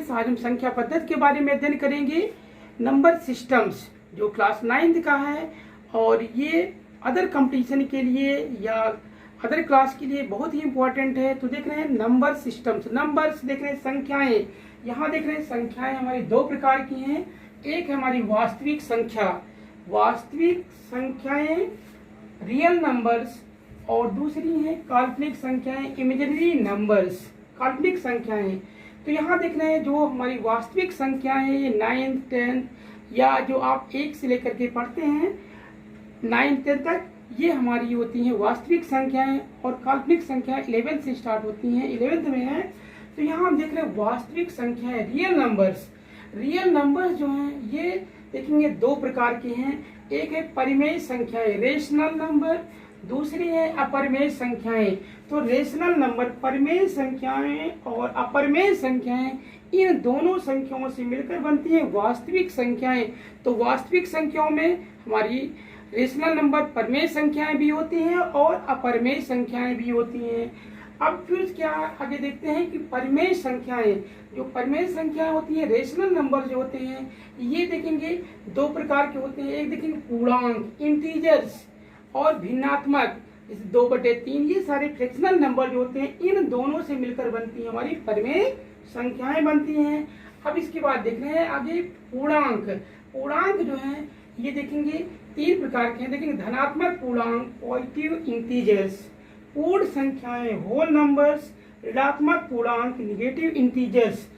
Students, आज हम संख्या पद्धति के बारे में अध्ययन करेंगे। नंबर सिस्टम्स जो क्लास 9th का है और ये अदर कंपटीशन के लिए या अदर क्लास के लिए बहुत ही इंपॉर्टेंट है। तो देख रहे हैं नंबर सिस्टम्स, नंबर्स देख रहे हैं, संख्याएं। यहाँ देख रहे हैं संख्याएं हमारी दो प्रकार की हैं। एक है हमारी वास्तविक संख्या, वास्तविक संख्याएं रियल नंबर्स, और दूसरी है काल्पनिक संख्याएं इमेजिनरी नंबर्स, काल्पनिक संख्याएं। तो यहाँ देख रहे हैं जो हमारी वास्तविक संख्याएं हैं, ये 9th 10th या जो आप 1 से लेकर के पढ़ते हैं 9th 10th तक, ये हमारी होती हैं वास्तविक संख्याएं। और काल्पनिक संख्याएं 11th से स्टार्ट होती हैं, 11th में है। तो यहाँ हम देख रहे हैं वास्तविक संख्याएं रियल नंबर्स। रियल नंबर्स जो हैं ये देखेंगे दो प्रकार के हैं। एक है परिमेय संख्याएं रेशनल नंबर, दूसरी है अपरिमेय संख्याएं। तो रेशनल नंबर, परिमेय संख्याएं और अपरिमेय संख्याएं, इन दोनों संख्याओं से मिलकर बनती है वास्तविक संख्याएं। तो वास्तविक संख्याओं में हमारी रेशनल नंबर परिमेय संख्याएं भी होती हैं और अपरिमेय संख्याएं भी होती हैं। अब फिर क्या आगे देखते हैं कि परिमेय संख्याएं, जो परिमेय संख्याएं होती हैं, रेशनल नंबर जो होते हैं, ये देखेंगे दो प्रकार के होते हैं। एक देखेंगे पूर्णांक इंटीजर्स और भिन्नात्मक, जैसे 2/3, ये सारे फ्रैक्शनल नंबर जो होते हैं, इन दोनों से मिलकर बनती है हमारी परिमेय संख्याएं बनती हैं। अब इसके बाद देख रहे हैं आगे पूर्णांक। पूर्णांक जो है ये देखेंगे 3 प्रकार के हैं। देखेंगे धनात्मक पूर्णांक पॉजिटिव इंटीजर्स, पूर्ण संख्याएं होल नंबर्स, ऋणात्मक पूर्णांक निगेटिव इंटीजर्स।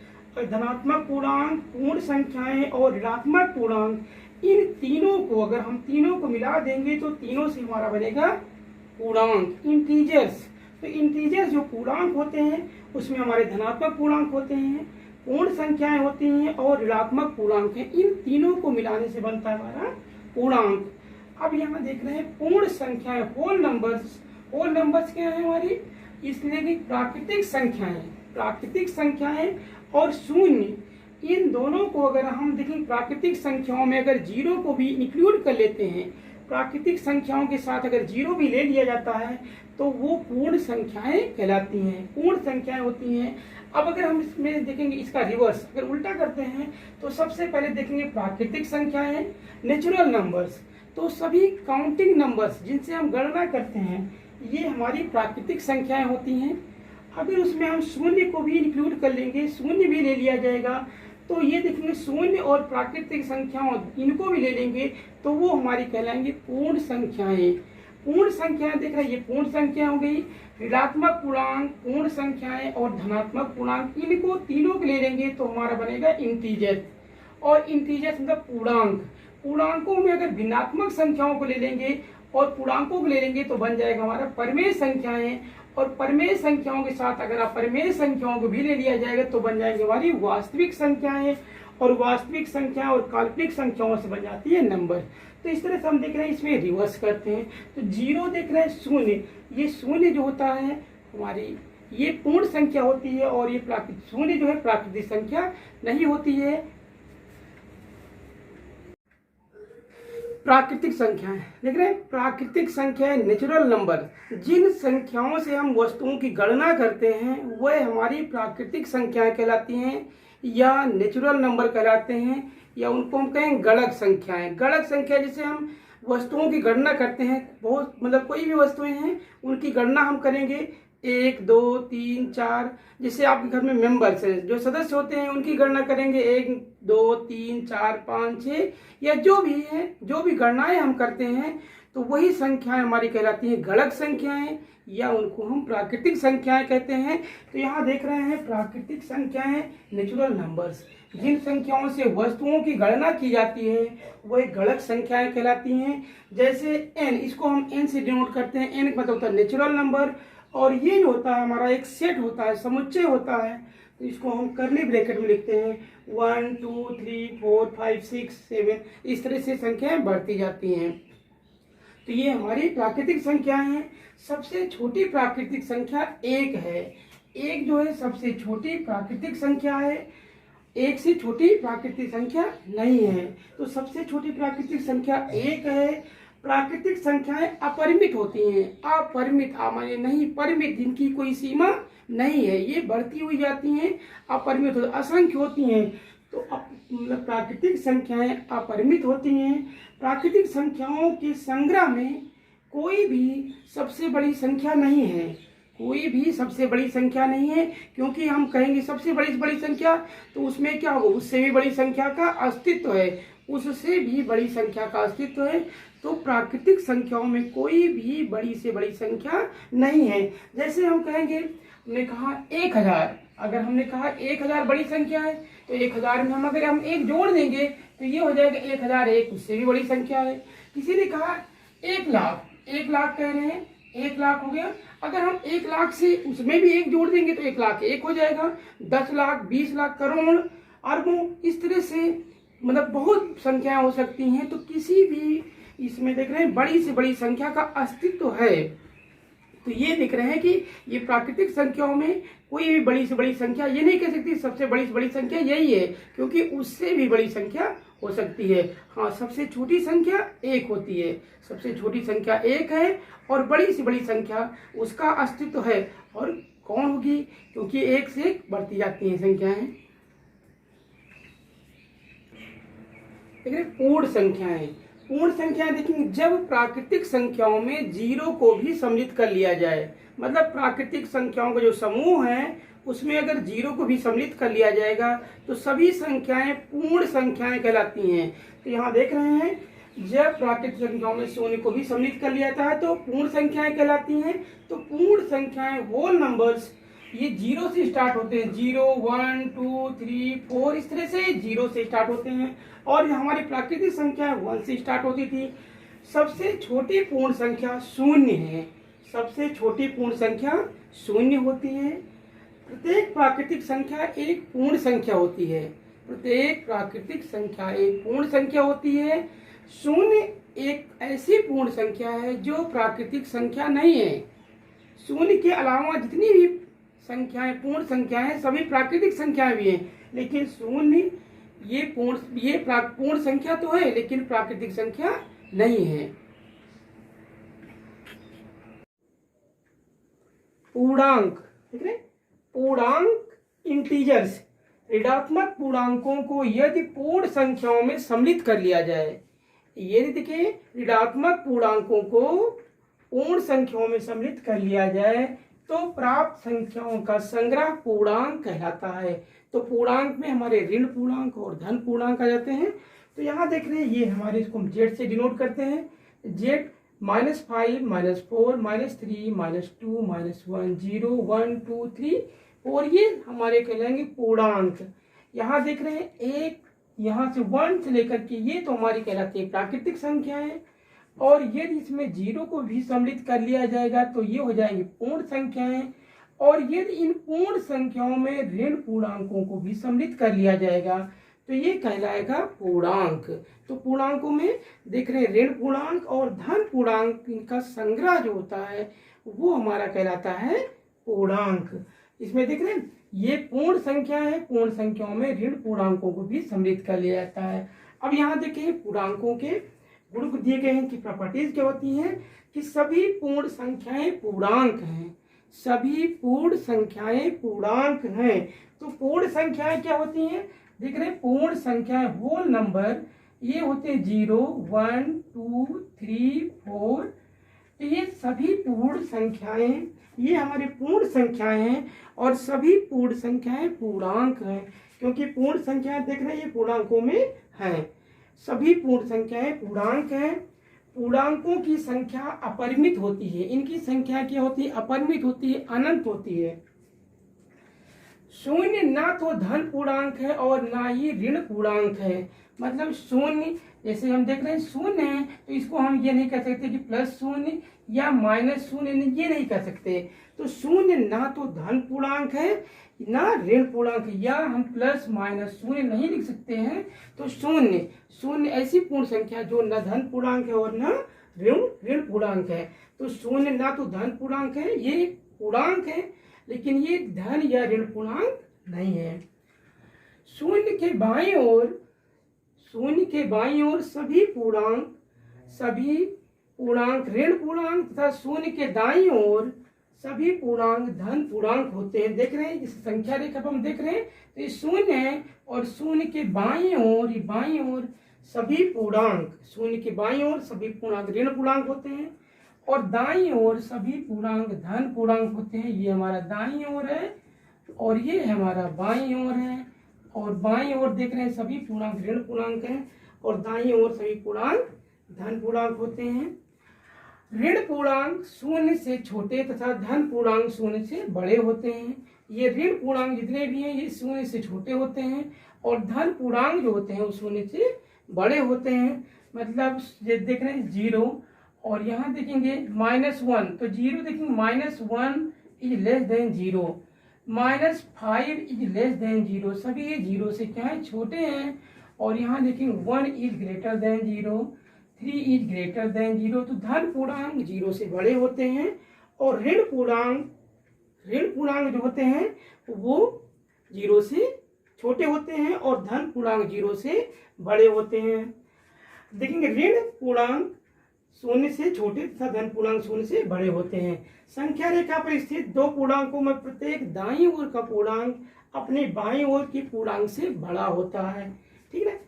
धनात्मक पूर्णांक, पूर्ण संख्याएं और ऋणात्मक पूर्णांक, इन तीनों को अगर हम तीनों को मिला देंगे तो तीनों से हमारा बनेगा पूर्णांक इंटीजर्स। तो इंटीजर्स जो पूर्णांक होते हैं उसमें हमारे धनात्मक पूर्णांक होते हैं, पूर्ण संख्याएं होती हैं और ऋणात्मक पूर्णांक हैं। इन तीनों को मिलाने से बनता है हमारा पूर्णांक। अब यहाँ देख रहे हैं पूर्ण संख्याएं होल नंबर्स। होल नंबर्स क्या है हमारी, इसलिए कि प्राकृतिक संख्याएं, प्राकृतिक संख्याएं और शून्य, इन दोनों को अगर हम देखें प्राकृतिक संख्याओं में अगर 0 को भी इंक्लूड कर लेते हैं, प्राकृतिक संख्याओं के साथ अगर 0 भी ले लिया जाता है तो वो पूर्ण संख्याएं कहलाती हैं, पूर्ण संख्याएं होती हैं। अब अगर हम इसमें देखेंगे इसका रिवर्स, अगर उल्टा करते हैं तो सबसे पहले देखेंगे प्राकृतिक संख्याएं नेचुरल नंबर्स। तो सभी काउंटिंग नंबर्स जिनसे हम गणना करते हैं ये हमारी प्राकृतिक संख्याएं होती हैं। अगर उसमें हम शून्य को भी इंक्लूड कर लेंगे, शून्य भी ले लिया जाएगा, तो ये देखेंगे शून्य और प्राकृतिक संख्याओं इनको भी ले लेंगे तो वो हमारी कहलाएंगे पूर्ण संख्याएं। पूर्ण संख्याएं देख रहे हैं, ये पूर्ण संख्या हो गई। ऋणात्मक पूर्णांक, पूर्ण संख्याएं और धनात्मक पूर्णांक, इनको तीनों को ले लेंगे तो हमारा बनेगा इंटीजर। और इंटीजर मतलब पूर्णांक। पूर्णांकों में अगर भिन्नात्मक संख्याओं को ले लेंगे और पूर्णांकों को ले लेंगे तो बन जाएगा हमारा परिमेय संख्याएं। और परिमेय संख्याओं के साथ अगर अपरिमेय संख्याओं को भी ले लिया जाएगा तो बन जाएंगे हमारी वास्तविक संख्याएं। और वास्तविक संख्या और काल्पनिक संख्याओं से बन जाती है नंबर। तो इस तरह से हम देख रहे हैं, इसमें रिवर्स करते हैं तो 0 देख रहे हैं शून्य, ये शून्य जो होता है हमारी ये पूर्ण संख्या होती है और ये प्राकृतिक, शून्य जो है प्राकृतिक संख्या नहीं होती है। प्राकृतिक संख्याएं देख रहे हैं, प्राकृतिक संख्याएं नेचुरल नंबर, जिन संख्याओं से हम वस्तुओं की गणना करते हैं वह हमारी प्राकृतिक संख्याएं कहलाती हैं या नेचुरल नंबर कहलाते हैं, या उनको हम कहें गणक संख्याएं। गणक संख्या जैसे हम वस्तुओं की गणना करते हैं, बहुत मतलब कोई भी वस्तुएं हैं उनकी गणना हम करेंगे 1 2 3 4, जैसे आपके घर में मेंबर्स हैं, जो सदस्य होते हैं उनकी गणना करेंगे 1 2 3 4 5 6, या जो भी है, जो भी गणनाएं हम करते हैं तो वही संख्याएं हमारी कहलाती हैं गणक संख्याएं, या उनको हम प्राकृतिक संख्याएं कहते हैं। तो यहाँ देख रहे हैं प्राकृतिक संख्याएं नेचुरल नंबर्स, जिन संख्याओं से वस्तुओं की गणना की जाती है वह गणक संख्याएं कहलाती हैं। जैसे n, इसको हम n से डिनोट करते हैं, n मतलब होता है नेचुरल नंबर। और ये जो होता है हमारा एक सेट होता है, समुच्चय होता है, तो इसको हम कर्ली ब्रैकेट में लिखते हैं 1 2 3 4 5 6 7, इस तरह से संख्याएं बढ़ती जाती हैं। तो ये हमारी प्राकृतिक संख्याएं हैं। सबसे छोटी प्राकृतिक संख्या 1 है। 1 जो है सबसे छोटी प्राकृतिक संख्या है, 1 से छोटी प्राकृतिक संख्या नहीं है। तो सबसे छोटी प्राकृतिक संख्या 1 है। प्राकृतिक संख्याएं अपरिमित होती हैं, अपरिमित माने नहीं परिमित, जिनकी कोई सीमा नहीं है, ये बढ़ती हुई जाती हैं, अपरिमित होती, असंख्य होती हैं। तो मतलब प्राकृतिक संख्याएं अपरिमित होती हैं। प्राकृतिक संख्याओं के संग्रह में कोई भी सबसे बड़ी संख्या नहीं है, कोई भी सबसे बड़ी संख्या नहीं है, क्योंकि हम कहेंगे सबसे बड़ी संख्या तो उसमें क्या होगा, उससे भी बड़ी संख्या का अस्तित्व है, उससे भी बड़ी संख्या का अस्तित्व है। तो प्राकृतिक संख्याओं में कोई भी बड़ी से बड़ी संख्या नहीं है। जैसे हम कहेंगे, हमने कहा 1000, अगर हमने कहा 1000 बड़ी संख्या है तो 1000 में हम अगर हम एक जोड़ देंगे तो ये हो जाएगा 1001, उससे भी बड़ी संख्या है। किसी ने कहा 1 लाख, 1 लाख कह रहे हैं, 1 लाख हो गया, अगर हम 1 लाख से उसमें भी एक जोड़ देंगे तो 1 लाख 1 हो जाएगा, 10 लाख, 20 लाख, करोड़, अरबों, इस तरह से मतलब बहुत संख्याएं हो सकती हैं। तो किसी भी इसमें देख रहे हैं बड़ी से बड़ी संख्या का अस्तित्व है। तो ये देख रहे हैं कि ये प्राकृतिक संख्याओं में कोई भी बड़ी से बड़ी संख्या, ये नहीं कह सकती सबसे बड़ी से बड़ी संख्या यही है, क्योंकि उससे भी बड़ी संख्या हो सकती है। हाँ, सबसे छोटी संख्या 1 होती है, सबसे छोटी संख्या 1 है, और बड़ी से बड़ी संख्या उसका अस्तित्व है। और कौन होगी, क्योंकि 1 से 1 बढ़ती जाती हैं संख्याएं। पूर्ण संख्याएं, पूर्ण संख्याएं देखेंगे जब प्राकृतिक संख्याओं में 0 को भी सम्मिलित कर लिया जाए, मतलब प्राकृतिक संख्याओं का जो समूह है उसमें अगर 0 को भी सम्मिलित कर लिया जाएगा तो सभी संख्याएं पूर्ण संख्याएं कहलाती हैं। तो यहाँ देख रहे हैं, जब प्राकृतिक संख्याओं में 0 को भी सम्मिलित कर लिया जाता है तो पूर्ण संख्याएं कहलाती हैं। तो पूर्ण संख्याएं, होल नंबर्स, ये 0 से स्टार्ट होते हैं, 0, 1, 2, 3, 4, इस तरह से 0 से स्टार्ट होते हैं। और हमारी प्राकृतिक संख्या 1 से स्टार्ट होती थी। सबसे छोटी पूर्ण संख्या 0 है, सबसे छोटी पूर्ण संख्या 0 होती है। प्रत्येक प्राकृतिक संख्या एक पूर्ण संख्या होती है, प्रत्येक प्राकृतिक संख्या एक पूर्ण संख्या होती है। 0 एक ऐसी पूर्ण संख्या है जो प्राकृतिक संख्या नहीं है। 0 के अलावा जितनी भी संख्याएं पूर्ण संख्याएं सभी प्राकृतिक संख्याएं भी हैं, लेकिन 0 ये पूर्ण संख्या तो है लेकिन प्राकृतिक संख्या नहीं है। पूर्णांक, ठीक है, पूर्णांक इंटीजर्स, ऋणात्मक पूर्णांकों को यदि पूर्ण संख्याओं में सम्मिलित कर लिया जाए, यदि देखिए ऋणात्मक पूर्णांकों को पूर्ण संख्याओं में सम्मिलित कर लिया जाए तो प्राप्त संख्याओं का संग्रह पूर्णांक कहलाता है। तो पूर्णांक में हमारे ऋण पूर्णांक और धन पूर्णांक आ जाते हैं। तो यहाँ देख रहे हैं, ये हमारे, इसको हम जेड से डिनोट करते हैं, जेड -5, -4, -3, -2, -1, 0, 1, 2, 3, और ये हमारे कहलाएंगे पूर्णांक। यहाँ देख रहे हैं एक, यहाँ से 1 से लेकर के ये तो हमारी कहलाती है प्राकृतिक संख्याएं, और यदि इसमें 0 को भी सम्मिलित कर लिया जाएगा तो ये हो जाएंगी पूर्ण संख्याएं। और यदि इन पूर्ण संख्याओं में ऋण पूर्णांकों को भी सम्मिलित कर लिया जाएगा तो ये कहलाएगा पूर्णांक। तो पूर्णांकों में देख रहे हैं ऋण पूर्णांक और धन पूर्णांक का संग्रह जो होता है वो हमारा कहलाता है पूर्णांक। इसमें देख रहे हैं ये पूर्ण संख्या है, पूर्ण संख्याओं में ऋण पूर्णांकों को भी सम्मिलित कर लिया जाता है। अब यहाँ देखें पूर्णांकों के गुण दिए गए हैं कि प्रॉपर्टीज क्या होती हैं कि सभी पूर्ण संख्याएं पूर्णांक हैं, सभी पूर्ण संख्याएं पूर्णांक हैं। तो पूर्ण संख्याएं क्या होती हैं, देख रहे हैं पूर्ण संख्याएं होल नंबर, ये होते हैं 0, 1, 2, 3, 4। तो ये सभी पूर्ण संख्याएं, ये हमारी पूर्ण संख्याएं हैं और सभी पूर्ण संख्याएं पूर्णांक हैं, क्योंकि पूर्ण संख्याएं देख रहे हैं ये पूर्णांकों में हैं। सभी पूर्ण संख्याएं पूर्णांक हैं। पूर्णांकों की संख्या अपरिमित होती है, इनकी संख्या क्या होती है, अपरिमित होती है, अनंत होती है। 0 ना तो धन पूर्णांक है और ना ही ऋण पूर्णांक है। मतलब 0, जैसे हम देख रहे हैं 0 है तो इसको हम ये नहीं कह सकते कि +0 या -0, ये नहीं कह सकते। तो 0 ना तो धन पूर्णांक है ना ऋण पूर्णांक, या हम +-0 नहीं लिख सकते हैं। तो 0 ऐसी पूर्ण संख्या जो न धन पूर्णांक है और न ऋण पूर्णांक है। तो 0 ना तो धन पूर्णांक है, ये पूर्णांक है, लेकिन ये धन या ऋण पूर्णांक नहीं है। 0 के बाईं ओर सभी पूर्णांक ऋण पूर्णांक तथा 0 के दाईं ओर सभी पूर्णांक धन पूर्णांक होते हैं। देख रहे हैं इस संख्या रेखा पर हम देख रहे हैं तो ये शून्य है और शून्य के बाईं ओर, ये बाईं ओर सभी पूर्णांक, शून्य के बाईं ओर सभी पूर्णांक ऋण पूर्णांक होते हैं और दाईं ओर सभी पूर्णांक धन पूर्णांक होते हैं। ये हमारा दाईं ओर है और ये हमारा बाईं ओर है और बाईं ओर देख रहे हैं सभी पूर्णांक ऋण पूर्णांक हैं और दाईं ओर सभी पूर्णांक धन पूर्णांक होते हैं। ऋण पूर्णांक शून्य से छोटे तथा धन पूर्णांक शून्य से बड़े होते हैं। ये ऋण पूर्णांक जितने भी हैं ये शून्य से छोटे होते हैं और धन पूर्णांक जो होते हैं वो शून्य से बड़े होते हैं। मतलब ये देख रहे हैं 0 और यहाँ देखेंगे -1 तो 0 देखेंगे -1 is less than 0, -5 is less than 0, सभी ये 0 से क्या है छोटे हैं। और यहाँ देखेंगे 1 is greater than 0, 3 is greater than 0, तो धन पूर्णांक 0 से बड़े होते हैं और ऋण पूर्णांक जो होते हैं वो 0 से छोटे होते हैं और धन पूर्णांक 0 से बड़े होते हैं। देखेंगे ऋण पूर्णांक शून्य से छोटे तथा धन पूर्णांक शून्य से बड़े होते हैं। संख्या रेखा पर स्थित दो पूर्णांकों में प्रत्येक दाईं ओर का पूर्णांक अपने बाईं ओर के पूर्णांक से बड़ा होता है। ठीक है,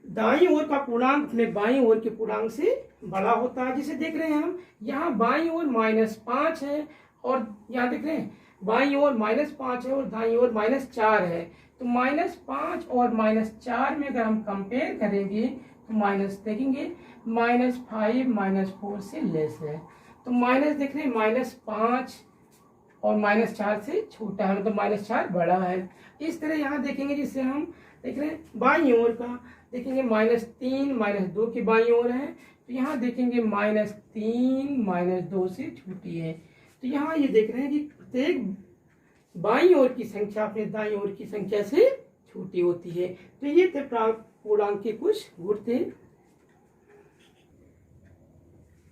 दाईं ओर का पूर्णांक अपने बाईं ओर के पूर्णांक से बड़ा होता है। जिसे देख रहे हैं हम यहाँ बाईं ओर -5 है और यहाँ देख रहे हैं बाईं ओर -5 है और दाईं ओर -4 है। तो -5 और -4 में अगर हम कंपेयर करेंगे तो माइनस देखेंगे -5 -4 से लेस है। तो माइनस देख रहे हैं -5 और -4 से छोटा है, मतलब -4 बड़ा है। इस तरह यहाँ देखेंगे जिससे हम देख रहे हैं बाईं ओर का देखेंगे -3 -2 की बाईं ओर है तो यहाँ देखेंगे -3 -2 से छोटी है। तो यहाँ ये देख रहे हैं कि प्रत्येक बाईं ओर की संख्या अपने दाईं ओर की संख्या से छोटी होती है। तो ये थे पूर्णांक के कुछ गुण थे।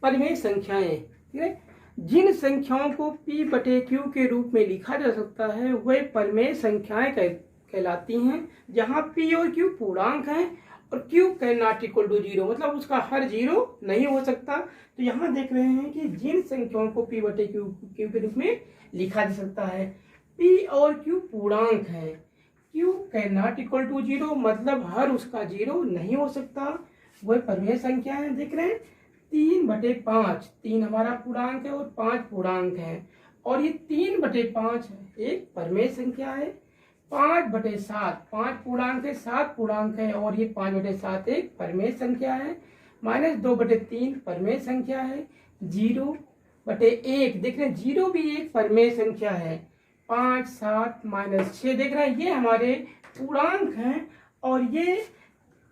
परिमेय संख्याएं, ठीक है, जिन संख्याओं को P/Q के रूप में लिखा जा सकता है वे परिमेय संख्याएं कहलाती हैं। जहां P और Q पूर्णांक हैं और Q can not equal to 0, मतलब उसका हर 0 नहीं हो सकता। तो यहाँ देख रहे हैं कि जिन संख्याओं को P/Q के रूप में लिखा जा सकता है, P और Q पूर्णांक है, Q can not equal to 0, मतलब हर उसका 0 नहीं हो सकता, वह परिमेय संख्या है। देख रहे हैं 3/5, 3 हमारा पूर्णांक है और 5 पूर्णांक है और ये 3/5 एक परिमेय संख्या है। 5/7, 5 पूर्णांक है, 7 पूर्णांक है और ये 5/7 एक परिमेय संख्या है। -2/3 परिमेय संख्या है। 0/1 देख रहे हैं 0 भी एक परिमेय संख्या है। 5, 7, -6 देख रहे हैं ये हमारे पूर्णांक हैं और ये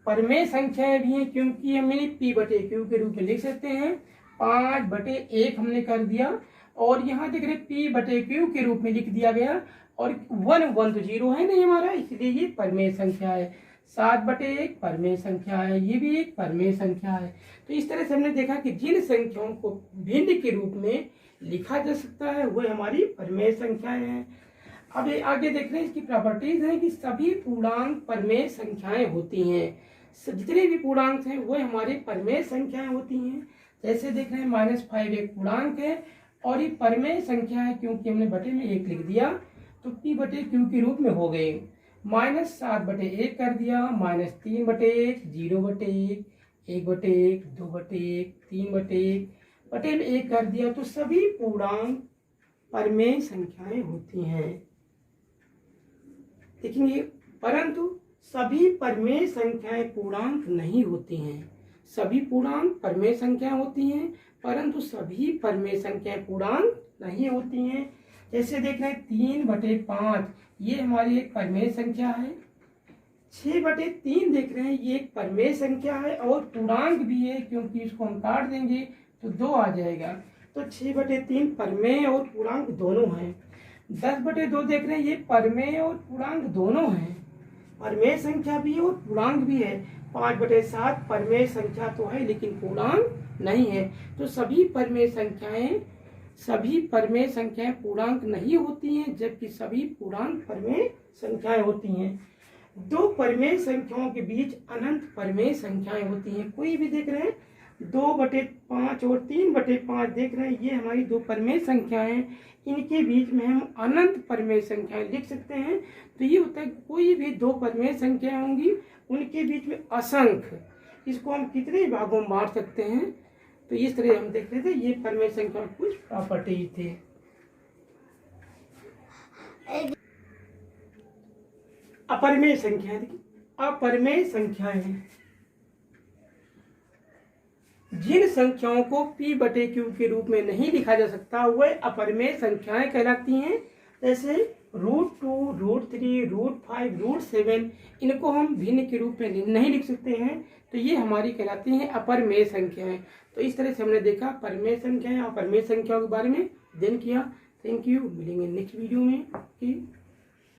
परिमेय संख्याएं भी हैं क्योंकि हम P/Q के रूप में लिख सकते हैं। 5/1 हमने कर दिया और यहाँ देख रहे P/Q के रूप में लिख दिया गया और 1 तो 0 है नहीं हमारा, इसलिए ये परिमेय संख्या है। 7/1 परिमेय संख्या है, ये भी एक परिमेय संख्या है। तो इस तरह से हमने देखा कि जिन संख्याओं को भिन्न के रूप में लिखा जा सकता है वह हमारी परिमेय संख्याएं हैं। अब आगे देख रहे हैं इसकी प्रॉपर्टीज हैं कि सभी पूर्णांक परिमेय संख्याएं होती हैं। जितने भी पूर्णांक हैं वह हमारी परिमेय संख्याएं होती हैं। जैसे देख रहे हैं -5 एक पूर्णांक है और ये परिमेय संख्या है क्योंकि हमने बटे में 1 लिख दिया तो P/Q के रूप में हो गए। -7/1 कर दिया, -3/1, 0/1, 1/1, 2/1, 3/1 बटे में 1 कर दिया, तो सभी पूर्णांक परिमेय संख्याएं होती हैं। देखेंगे परंतु सभी परिमेय संख्याएं पूर्णांक नहीं होती हैं। सभी पूर्णांक परिमेय संख्याएं होती हैं परंतु सभी परिमेय संख्याएं पूर्णांक नहीं होती हैं। जैसे देख रहे हैं 3/5 ये हमारी एक परिमेय संख्या है। 6/3 देख रहे हैं ये एक परिमेय संख्या है और पूर्णांक भी है क्योंकि इसको हम काट देंगे तो 2 आ जाएगा। तो 6/3 परिमेय और पूर्णांक दोनों हैं। 10/2 देख रहे हैं ये परिमेय और पूर्णांक दोनों हैं, परिमेय संख्या भी है और पूर्णांक भी है। 5/7 परिमेय संख्या तो है लेकिन पूर्णांक नहीं है। तो सभी परिमेय संख्याएं पूर्णांक नहीं होती हैं जबकि सभी पूर्णांक परिमेय संख्याएं होती हैं। दो परिमेय संख्याओं के बीच अनंत परिमेय संख्याएं होती हैं। कोई भी देख रहे हैं 2/5 और 3/5 देख रहे हैं, ये हमारी दो परमेय संख्याएं हैं। इनके बीच में हम अनंत परमेय संख्याएं लिख सकते हैं। तो ये होता है कोई भी दो परमेय संख्याएं होंगी उनके बीच में असंख्य, इसको हम कितने भागों में बांट सकते हैं। तो इस तरह हम देख रहे थे, ये परमेय संख्या कुछ प्रॉपर्टी थे। अपरमेय संख्या, अपरमेय संख्याएं जिन संख्याओं को p/q के रूप में नहीं लिखा जा सकता वह अपरमेय संख्याएं कहलाती हैं। जैसे √2, √3, √5, √7 इनको हम भिन्न के रूप में नहीं लिख सकते हैं, तो ये हमारी कहलाती हैं अपरमेय संख्याएं। तो इस तरह से हमने देखा परमेय संख्याएं और अपरमेय संख्याओं के बारे में अध्ययन किया। थैंक यू, मिलेंगे नेक्स्ट वीडियो में।